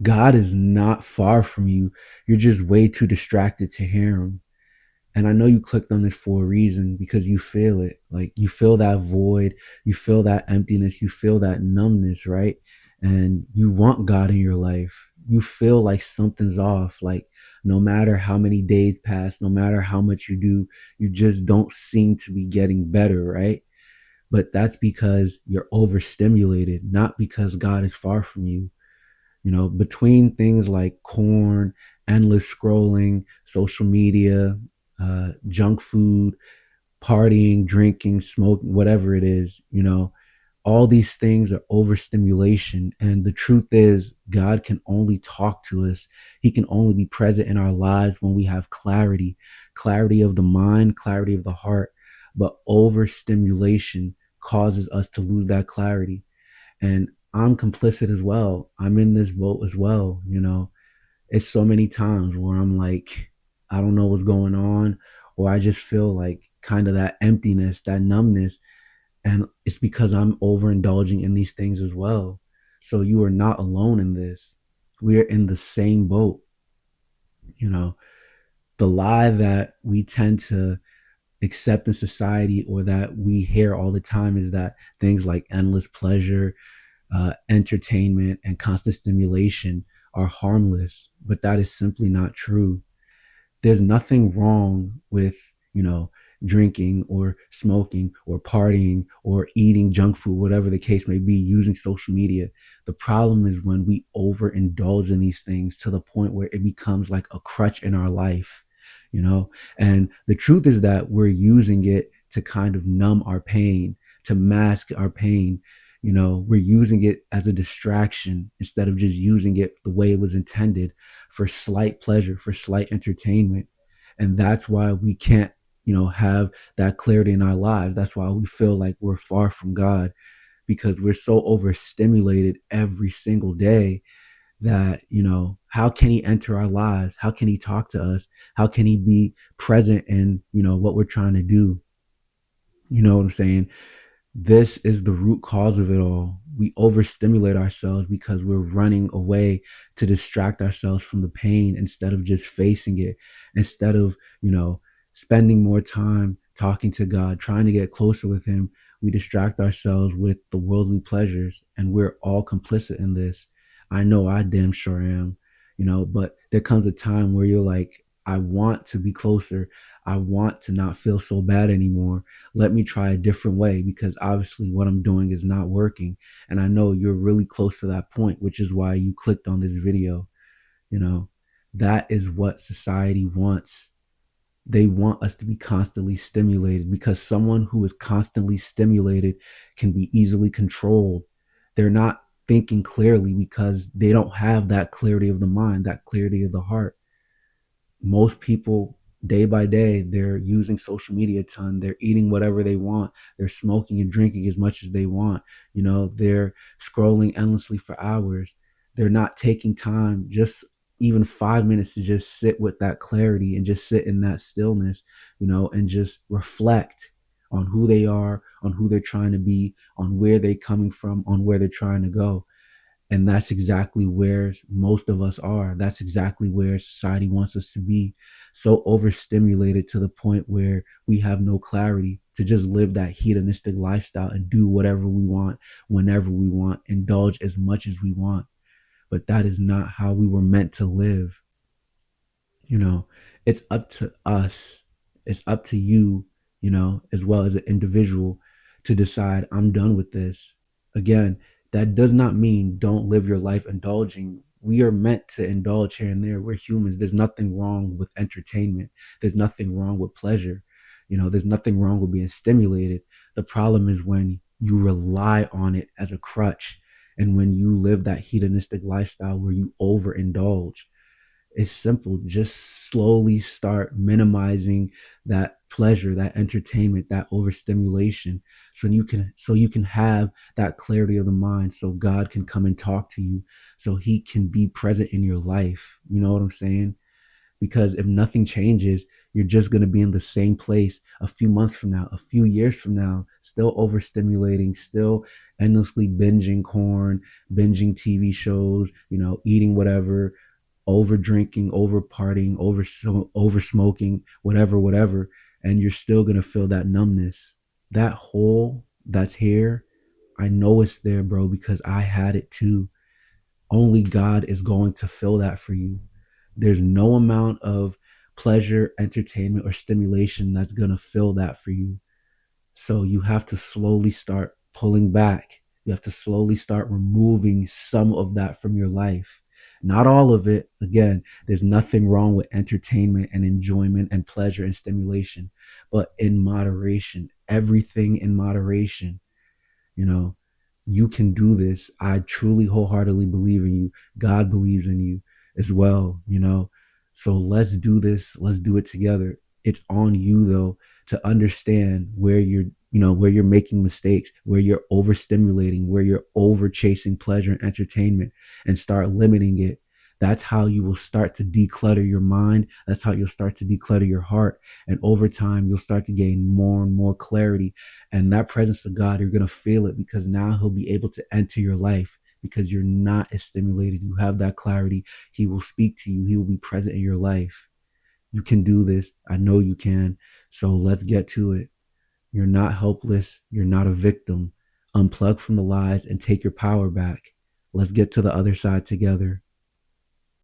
God is not far from you. You're just way too distracted to hear him. And I know you clicked on this for a reason because you feel it. Like you feel that void, you feel that emptiness, you feel that numbness, right? And you want God in your life. You feel like something's off. Like no matter how many days pass, no matter how much you do, you just don't seem to be getting better, right? But that's because you're overstimulated, not because God is far from you. Between things like corn, endless scrolling, social media, junk food, partying, drinking, smoking, whatever it is, all these things are overstimulation. And the truth is, God can only talk to us. He can only be present in our lives when we have clarity of the mind, clarity of the heart. But overstimulation causes us to lose that clarity. And I'm complicit as well. I'm in this boat as well. It's so many times where I'm like, I don't know what's going on, or I just feel like kind of that emptiness, that numbness. And it's because I'm overindulging in these things as well. So you are not alone in this. We are in the same boat. You know, the lie that we tend to accept in society or that we hear all the time is that things like endless pleasure, entertainment, and constant stimulation are harmless, but that is simply not true. There's nothing wrong with, you know, drinking or smoking or partying or eating junk food, whatever the case may be, using social media. The problem is when we overindulge in these things to the point where it becomes like a crutch in our life, you know? And the truth is that we're using it to kind of numb our pain, to mask our pain. We're using it as a distraction instead of just using it the way it was intended, for slight pleasure, for slight entertainment. And that's why we can't, have that clarity in our lives. That's why we feel like we're far from God, because we're so overstimulated every single day that, how can he enter our lives? How can he talk to us? How can he be present in, what we're trying to do? You know what I'm saying? This is the root cause of it all. We overstimulate ourselves because we're running away to distract ourselves from the pain instead of just facing it, instead of, spending more time talking to God, trying to get closer with him. We distract ourselves with the worldly pleasures, and we're all complicit in this. I know I damn sure am, but there comes a time where you're like, I want to be closer. I want to not feel so bad anymore. Let me try a different way, because obviously what I'm doing is not working. And I know you're really close to that point, which is why you clicked on this video. You know, that is what society wants. They want us to be constantly stimulated, because someone who is constantly stimulated can be easily controlled. They're not thinking clearly because they don't have that clarity of the mind, that clarity of the heart. Most people, day by day, they're using social media a ton. They're eating whatever they want. They're smoking and drinking as much as they want. They're scrolling endlessly for hours. They're not taking time, just even 5 minutes, to just sit with that clarity and just sit in that stillness, and just reflect on who they are, on who they're trying to be, on where they're coming from, on where they're trying to go. And that's exactly where most of us are. That's exactly where society wants us to be. So overstimulated to the point where we have no clarity to just live that hedonistic lifestyle and do whatever we want, whenever we want, indulge as much as we want. But that is not how we were meant to live. You know, it's up to us. It's up to you, as well as an individual, to decide, I'm done with this. Again, that does not mean don't live your life indulging. We are meant to indulge here and there. We're humans. There's nothing wrong with entertainment. There's nothing wrong with pleasure. There's nothing wrong with being stimulated. The problem is when you rely on it as a crutch, and when you live that hedonistic lifestyle where you overindulge. It's simple. Just slowly start minimizing that pleasure, that entertainment, that overstimulation, so you can have that clarity of the mind, so God can come and talk to you, so he can be present in your life. You know what I'm saying? Because if nothing changes, you're just going to be in the same place a few months from now, a few years from now, still overstimulating, still endlessly binging corn, binging TV shows, eating whatever, over drinking, over partying, over smoking, whatever, and you're still going to feel that numbness. That hole that's here, I know it's there, bro, because I had it too. Only God is going to fill that for you. There's no amount of pleasure, entertainment, or stimulation that's going to fill that for you. So you have to slowly start pulling back. You have to slowly start removing some of that from your life. Not all of it. Again, there's nothing wrong with entertainment and enjoyment and pleasure and stimulation, but in moderation, everything in moderation. You know, you can do this. I truly wholeheartedly believe in you. God believes in you as well. So let's do this. Let's do it together. It's on you though to understand where you're making mistakes, where you're overstimulating, where you're over chasing pleasure and entertainment, and start limiting it. That's how you will start to declutter your mind. That's how you'll start to declutter your heart. And over time, you'll start to gain more and more clarity. And that presence of God, you're going to feel it because now He'll be able to enter your life because you're not as stimulated. You have that clarity. He will speak to you, He will be present in your life. You can do this. I know you can. So let's get to it. You're not helpless. You're not a victim. Unplug from the lies and take your power back. Let's get to the other side together.